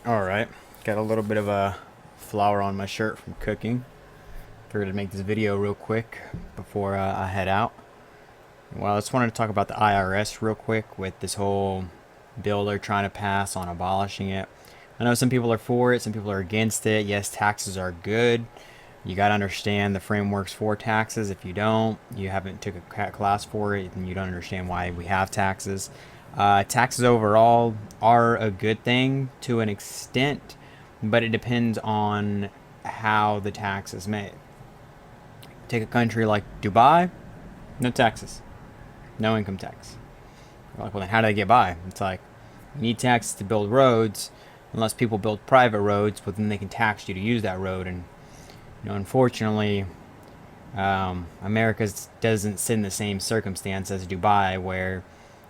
Alright, got a little bit of a flour on my shirt from cooking. Figured to make this video real quick before I head out. Well, I just wanted to talk about the IRS real quick with this whole bill they're trying to pass on abolishing it. I know some people are for it, some people are against it. Yes, taxes are good. You got to understand the frameworks for taxes. If you don't, you haven't took a class for it, and you don't understand why we have taxes. Taxes overall are a good thing to an extent, but it depends on how the tax is made. Take a country like Dubai, no taxes, no income tax. You're like, well, then how do they get by? It's like, you need taxes to build roads, unless people build private roads, but then they can tax you to use that road. And unfortunately, America doesn't sit in the same circumstance as Dubai, where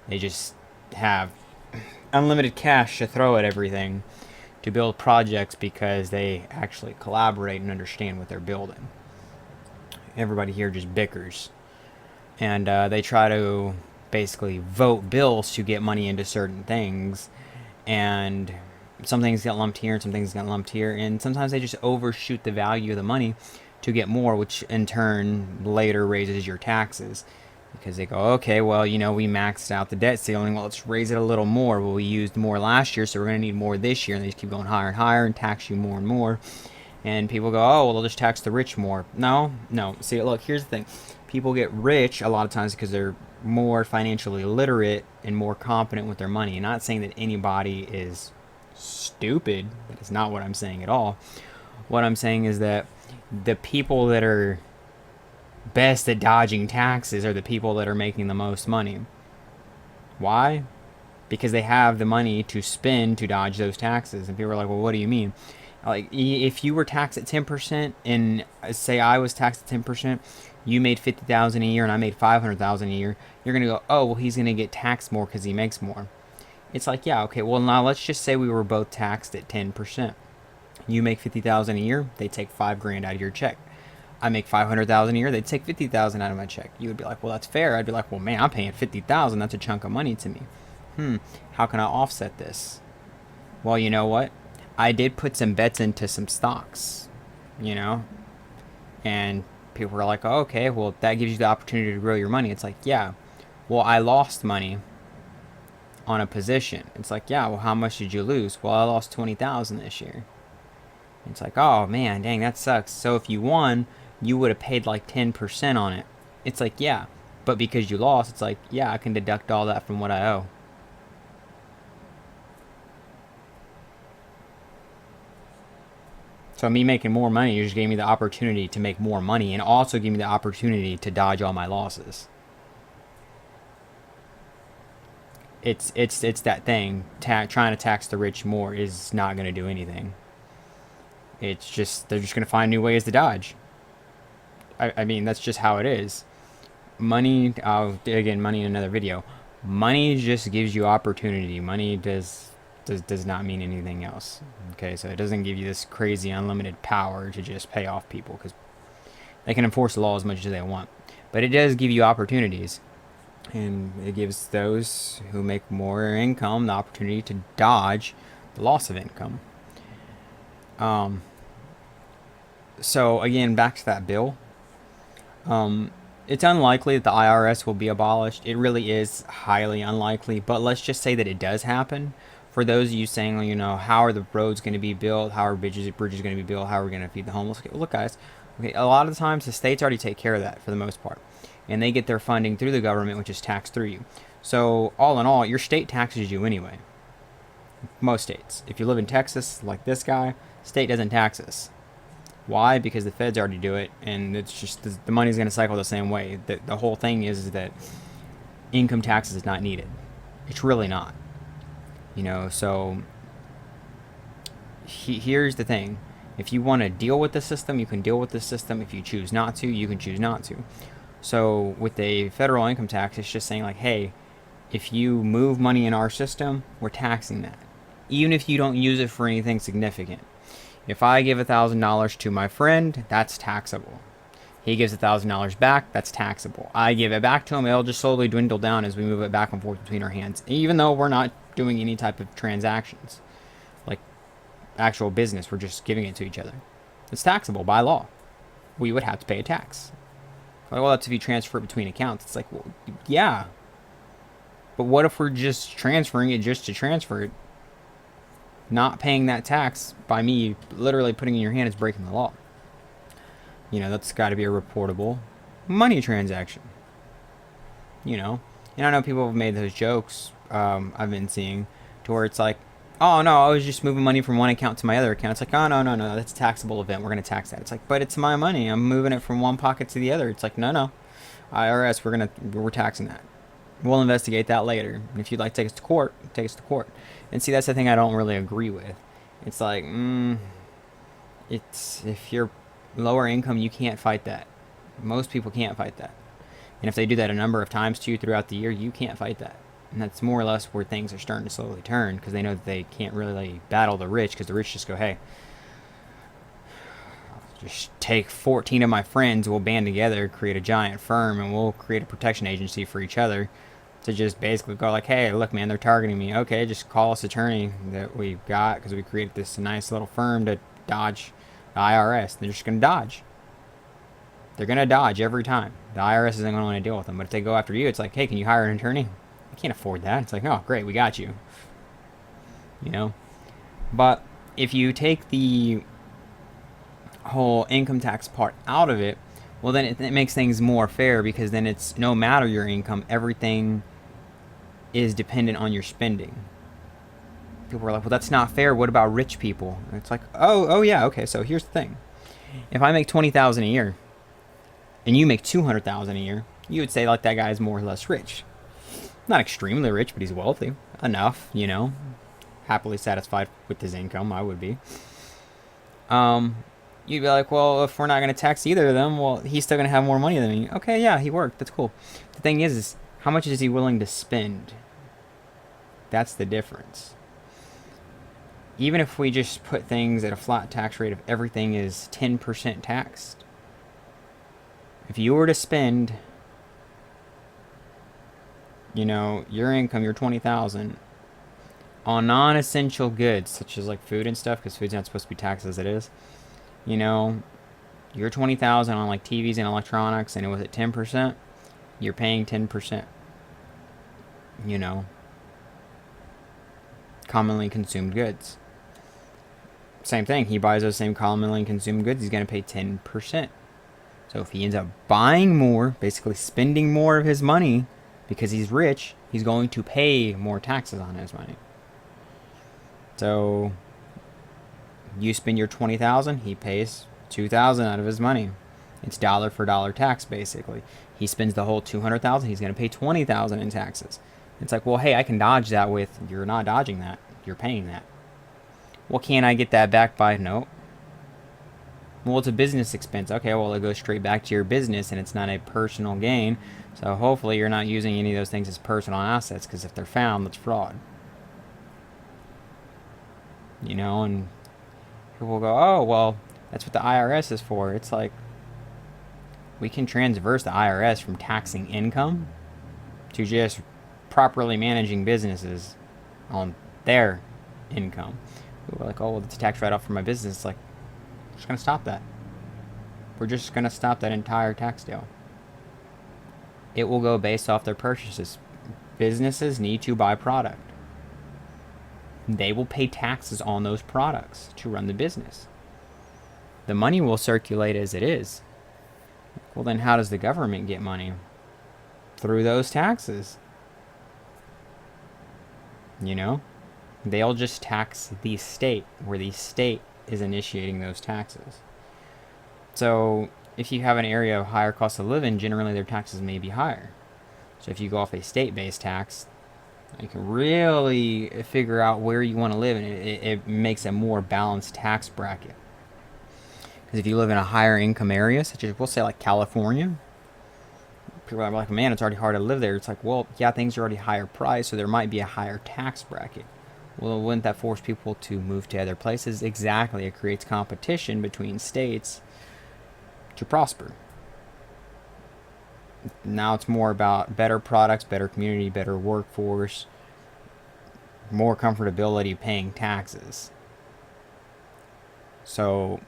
they just have unlimited cash to throw at everything to build projects because they actually collaborate and understand what they're building. Everybody here just bickers, and they try to basically vote bills to get money into certain things, and some things get lumped here and some things get lumped here, and sometimes they just overshoot the value of the money to get more, which in turn later raises your taxes. Because they go, okay, well, we maxed out the debt ceiling. Well, let's raise it a little more. Well, we used more last year, so we're going to need more this year. And they just keep going higher and higher and tax you more and more. And people go, oh, well, they'll just tax the rich more. No. See, look, here's the thing. People get rich a lot of times because they're more financially literate and more competent with their money. I'm not saying that anybody is stupid. That is not what I'm saying at all. What I'm saying is that the people that are best at dodging taxes are the people that are making the most money. Why? Because they have the money to spend to dodge those taxes. And people are like, well, what do you mean? Like, if you were taxed at 10% and say I was taxed at 10%, you made $50,000 a year and I made $500,000 a year, you're going to go, oh, well, he's going to get taxed more because he makes more. It's like, yeah, okay, well, now let's just say we were both taxed at 10%. You make $50,000 a year, they take $5,000 out of your check. I make $500,000 a year, they'd take $50,000 out of my check. You would be like, well, that's fair. I'd be like, well, man, I'm paying $50,000. That's a chunk of money to me. How can I offset this? Well, you know what? I did put some bets into some stocks, and people were like, oh, okay, well, that gives you the opportunity to grow your money. It's like, yeah, well, I lost money on a position. It's like, yeah, well, how much did you lose? Well, I lost $20,000 this year. It's like, oh, man, dang, that sucks. So if you won, you would have paid like 10% on it. It's like, yeah, but because you lost, it's like, yeah, I can deduct all that from what I owe. So me making more money just gave me the opportunity to make more money, and also gave me the opportunity to dodge all my losses. It's that thing. Trying to tax the rich more is not going to do anything. It's just, they're just going to find new ways to dodge. I mean, that's just how it is. Money, again, money in another video. Money just gives you opportunity. Money does not mean anything else. Okay, so it doesn't give you this crazy unlimited power to just pay off people, because they can enforce the law as much as they want. But it does give you opportunities. And it gives those who make more income the opportunity to dodge the loss of income. So again, back to that bill. It's unlikely that the IRS will be abolished. It really is highly unlikely, but let's just say that it does happen. For those of you saying, how are the roads going to be built? How are bridges going to be built? How are we going to feed the homeless? Okay, well, look, guys, okay, a lot of the times the states already take care of that for the most part. And they get their funding through the government, which is taxed through you. So all in all, your state taxes you anyway. Most states. If you live in Texas, like this guy, state doesn't tax us. Why? Because the feds already do it, and it's just the money's going to cycle the same way. The whole thing is that income taxes is not needed. It's really not. So here's the thing. If you want to deal with the system, you can deal with the system. If you choose not to, you can choose not to. So with a federal income tax, it's just saying like, hey, if you move money in our system, we're taxing that. Even if you don't use it for anything significant. If I give $1,000 to my friend, that's taxable. He gives $1,000 back, that's taxable. I give it back to him, it'll just slowly dwindle down as we move it back and forth between our hands, even though we're not doing any type of transactions. Like, actual business. We're just giving it to each other. It's taxable by law. We would have to pay a tax. Like, well, that's if you transfer it between accounts. It's like, well, yeah. But what if we're just transferring it just to transfer it? Not paying that tax by me literally putting it in your hand is breaking the law. You know, that's got to be a reportable money transaction. You know, and I know people have made those jokes I've been seeing to where it's like, oh no, I was just moving money from one account to my other account. It's like, oh no, that's a taxable event. We're going to tax that. It's like, but it's my money. I'm moving it from one pocket to the other. It's like, no. IRS, we're taxing that. We'll investigate that later. And if you'd like to take us to court, take us to court. And see, that's the thing I don't really agree with. It's like, it's if you're lower income, you can't fight that. Most people can't fight that. And if they do that a number of times to you throughout the year, you can't fight that. And that's more or less where things are starting to slowly turn, because they know that they can't really battle the rich, because the rich just go, hey, just take 14 of my friends, we'll band together, create a giant firm, and we'll create a protection agency for each other to just basically go like, hey, look, man, they're targeting me. Okay, just call us attorney that we've got, because we created this nice little firm to dodge the IRS. They're just going to dodge. They're going to dodge every time. The IRS isn't going to want to deal with them. But if they go after you, it's like, hey, can you hire an attorney? I can't afford that. It's like, oh, great, we got you. You know? But if you take the whole income tax part out of it, well, then it makes things more fair, because then it's no matter your income, everything is dependent on your spending. People are like, well, that's not fair. What about rich people? And it's like, oh yeah, okay. So here's the thing: if I make $20,000 a year, and you make $200,000 a year, you would say like that guy is more or less rich. Not extremely rich, but he's wealthy enough, you know, happily satisfied with his income. I would be. You'd be like, well, if we're not going to tax either of them, well, he's still going to have more money than me. Okay, yeah, he worked. That's cool. The thing is how much is he willing to spend? That's the difference. Even if we just put things at a flat tax rate of everything is 10% taxed, if you were to spend, you know, your income, your $20,000 on non-essential goods such as like food and stuff, because food's not supposed to be taxed as it is, you know, your $20,000 on like TVs and electronics, and it was at 10%, you're paying 10%. You know, commonly consumed goods. Same thing. He buys those same commonly consumed goods, he's going to pay 10%. So if he ends up buying more, basically spending more of his money because he's rich, he's going to pay more taxes on his money. So you spend your $20,000, he pays $2,000 out of his money. It's dollar for dollar tax, basically. He spends the whole $200,000, he's going to pay $20,000 in taxes. It's like, well, hey, I can dodge that with, you're not dodging that, you're paying that. Well, can't I get that back by, no. Well, it's a business expense. Okay, well, it goes straight back to your business, and it's not a personal gain. So hopefully you're not using any of those things as personal assets, because if they're found, that's fraud. You know, and people will go, oh, well, that's what the IRS is for. It's like, we can transverse the IRS from taxing income to just properly managing businesses on their income. People are like, oh, well, it's a tax write-off for my business. It's like, we're just going to stop that. We're just going to stop that entire tax deal. It will go based off their purchases. Businesses need to buy product. They will pay taxes on those products to run the business. The money will circulate as it is. Well, then how does the government get money? Through those taxes. You know? They'll just tax the state, where the state is initiating those taxes. So if you have an area of higher cost of living, generally their taxes may be higher. So if you go off a state-based tax, you can really figure out where you want to live, and it makes a more balanced tax bracket. Because if you live in a higher income area, such as, we'll say like California, people are like, man, it's already hard to live there. It's like, well, yeah, things are already higher priced, so there might be a higher tax bracket. Well, wouldn't that force people to move to other places? Exactly. It creates competition between states to prosper. Now it's more about better products, better community, better workforce, more comfortability paying taxes. So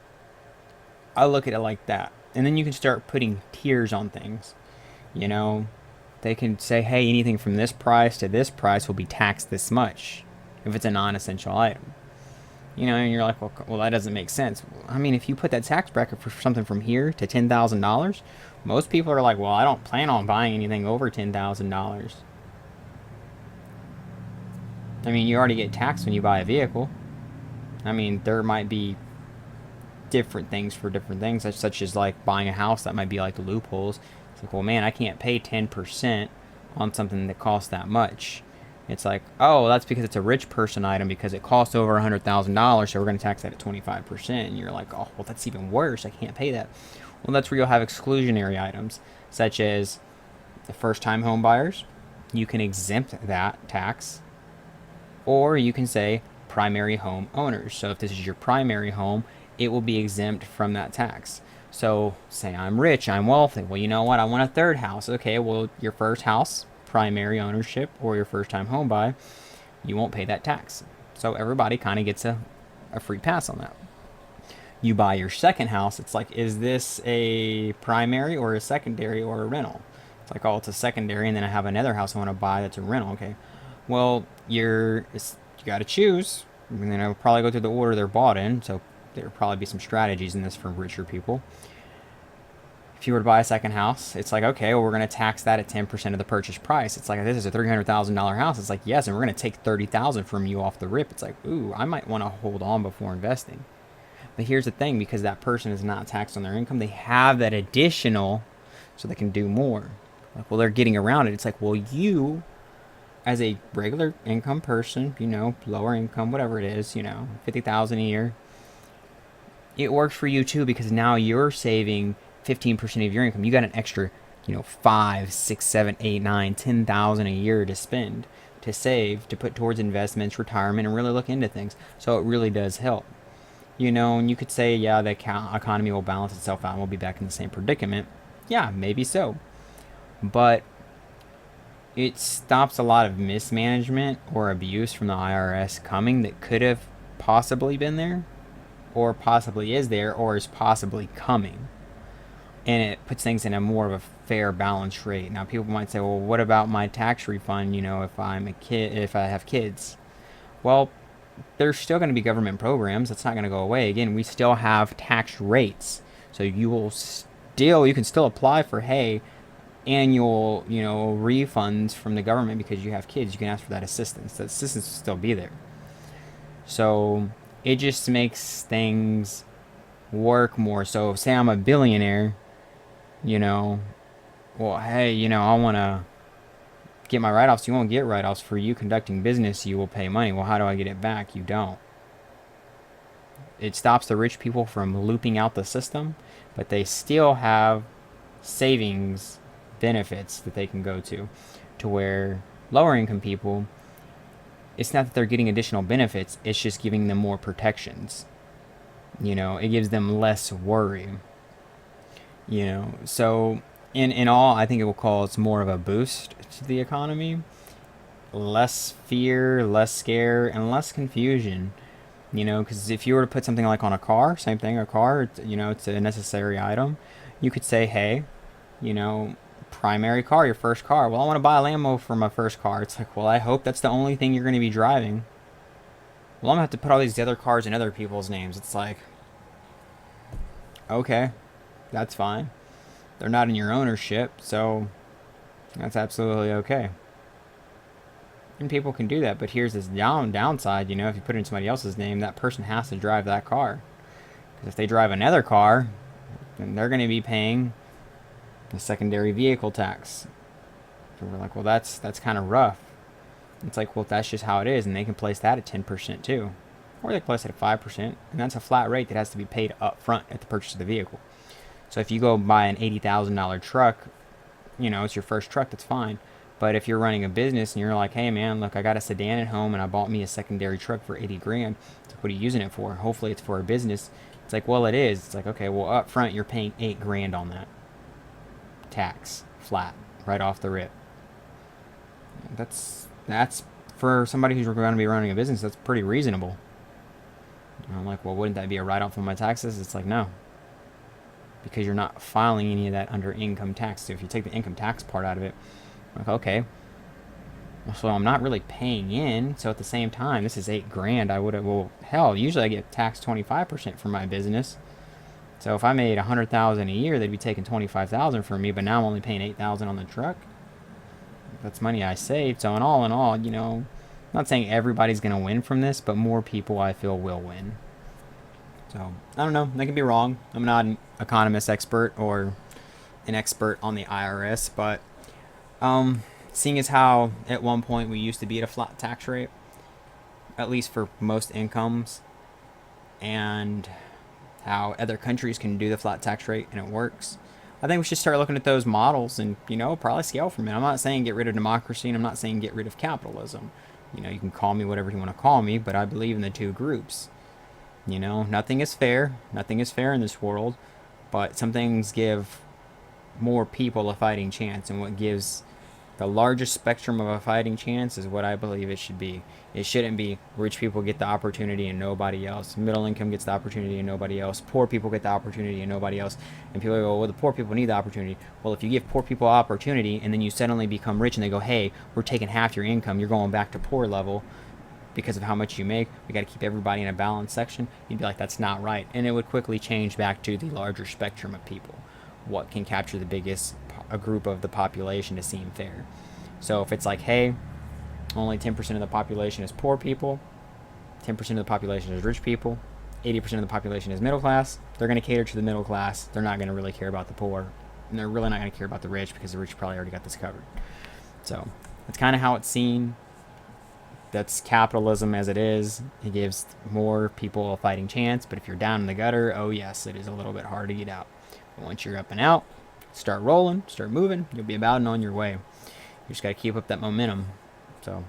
I look at it like that. And then you can start putting tiers on things. You know, they can say, hey, anything from this price to this price will be taxed this much if it's a non-essential item. You know, and you're like, well, that doesn't make sense. I mean, if you put that tax bracket for something from here to $10,000, most people are like, well, I don't plan on buying anything over $10,000. I mean, you already get taxed when you buy a vehicle. I mean, there might be different things for different things, such as like buying a house. That might be like the loopholes. It's like, well, man, I can't pay 10% on something that costs that much. It's like, oh, that's because it's a rich person item because it costs over $100,000, so we're going to tax that at 25%. And you're like, oh, well, that's even worse. I can't pay that. Well, that's where you'll have exclusionary items, such as the first-time home buyers. You can exempt that tax, or you can say primary home owners. So if this is your primary home, it will be exempt from that tax. So say I'm rich, I'm wealthy. Well, you know what? I want a third house. Okay, well, your first house, primary ownership, or your first time home buy, you won't pay that tax. So everybody kind of gets a free pass on that. You buy your second house, it's like, is this a primary or a secondary or a rental? It's like, oh, it's a secondary, and then I have another house I want to buy that's a rental. Okay, well, you got to choose. And then I'll probably go through the order they're bought in, so there'll probably be some strategies in this for richer people. If you were to buy a second house, it's like, okay, well, we're going to tax that at 10% of the purchase price. It's like, this is a $300,000 house. It's like, yes, and we're going to take $30,000 from you off the rip. It's like, ooh, I might want to hold on before investing. But here's the thing, because that person is not taxed on their income, they have that additional so they can do more. Like, well, they're getting around it. It's like, well, you, as a regular income person, you know, lower income, whatever it is, you know, $50,000 a year, it works for you too, because now you're saving 15% of your income. You got an extra, you know, 5, 6, 7, 8, 9, 10,000 a year to spend, to save, to put towards investments, retirement, and really look into things. So it really does help. You know, and you could say, yeah, the economy will balance itself out and we'll be back in the same predicament. Yeah, maybe so. But it stops a lot of mismanagement or abuse from the IRS coming that could have possibly been there, or possibly is there, or is possibly coming. And it puts things in a more of a fair balance rate. Now, people might say, well, what about my tax refund, you know, if I'm a kid, if I have kids? Well, there's still going to be government programs. That's not going to go away. Again, we still have tax rates. So you can still apply for, hey, annual, you know, refunds from the government because you have kids. You can ask for that assistance. That assistance will still be there. So it just makes things work more. So say I'm a billionaire, you know, well, hey, you know, I want to get my write-offs. You won't get write-offs. For you conducting business, you will pay money. Well, how do I get it back? You don't. It stops the rich people from looping out the system, but they still have savings benefits that they can go to where lower income people, it's not that they're getting additional benefits, it's just giving them more protections. You know, it gives them less worry. You know, so in all, I think it will cause more of a boost to the economy. Less fear, less scare, and less confusion. You know, because if you were to put something like on a car, same thing, a car, you know, it's a necessary item. You could say, hey, you know, primary car, your first car. Well, I want to buy a Lambo for my first car. It's like, well, I hope that's the only thing you're going to be driving. Well, I'm going to have to put all these other cars in other people's names. It's like, okay, that's fine. They're not in your ownership, so that's absolutely okay. And people can do that, but here's this downside, you know, if you put it in somebody else's name, that person has to drive that car. Because if they drive another car, then they're going to be paying the secondary vehicle tax. So we're like, well, that's kind of rough. It's like, well, that's just how it is, and they can place that at 10% too. Or they place it at 5%, and that's a flat rate that has to be paid up front at the purchase of the vehicle. So if you go buy an $80,000 truck, you know, it's your first truck, that's fine. But if you're running a business and you're like, hey man, look, I got a sedan at home and I bought me a secondary truck for 80 grand. It's like, what are you using it for? Hopefully it's for a business. It's like, well, it is. It's like, okay, well, up front you're paying 8 grand on that. Tax, flat, right off the rip. That's for somebody who's going to be running a business, that's pretty reasonable. And I'm like, well, wouldn't that be a write-off on my taxes? It's like, no, because you're not filing any of that under income tax. So if you take the income tax part out of it, I'm like, okay, so I'm not really paying in. So at the same time, this is $8,000. I would have, well, hell, usually I get taxed 25% for my business. So if I made 100,000 a year, they'd be taking 25,000 from me. But now I'm only paying 8,000 on the truck. That's money I saved. So in all, you know, I'm not saying everybody's gonna win from this, but more people I feel will win. So I don't know. I could be wrong. I'm not an economist expert or an expert on the IRS, but seeing as how at one point we used to be at a flat tax rate, at least for most incomes, and how other countries can do the flat tax rate and it works, I think we should start looking at those models and, you know, probably scale from it. I'm not saying get rid of democracy, and I'm not saying get rid of capitalism. You know, you can call me whatever you want to call me, but I believe in the two groups. You know, nothing is fair. Nothing is fair in this world, but some things give more people a fighting chance, and what gives the largest spectrum of a fighting chance is what I believe it should be. It shouldn't be rich people get the opportunity and nobody else. Middle income gets the opportunity and nobody else. Poor people get the opportunity and nobody else. And people go, well, the poor people need the opportunity. Well, if you give poor people opportunity and then you suddenly become rich and they go, hey, we're taking half your income, you're going back to poor level because of how much you make, we got to keep everybody in a balanced section, you'd be like, that's not right. And it would quickly change back to the larger spectrum of people. What can capture the biggest a group of the population to seem fair? So if it's like, hey, only 10% of the population is poor people, 10% of the population is rich people, 80% of the population is middle class, they're going to cater to the middle class. They're not going to really care about the poor, and they're really not going to care about the rich because the rich probably already got this covered. So that's kind of how it's seen. That's capitalism as it is. It gives more people a fighting chance, but if you're down in the gutter, oh yes, it is a little bit hard to get out. But once you're up and out, start rolling, start moving, you'll be about and on your way. You just got to keep up that momentum. So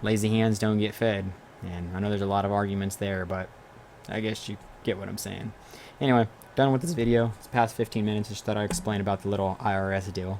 lazy hands don't get fed. And I know there's a lot of arguments there, but I guess you get what I'm saying. Anyway, done with this video. It's past 15 minutes. Just thought I'd explain about the little IRS deal.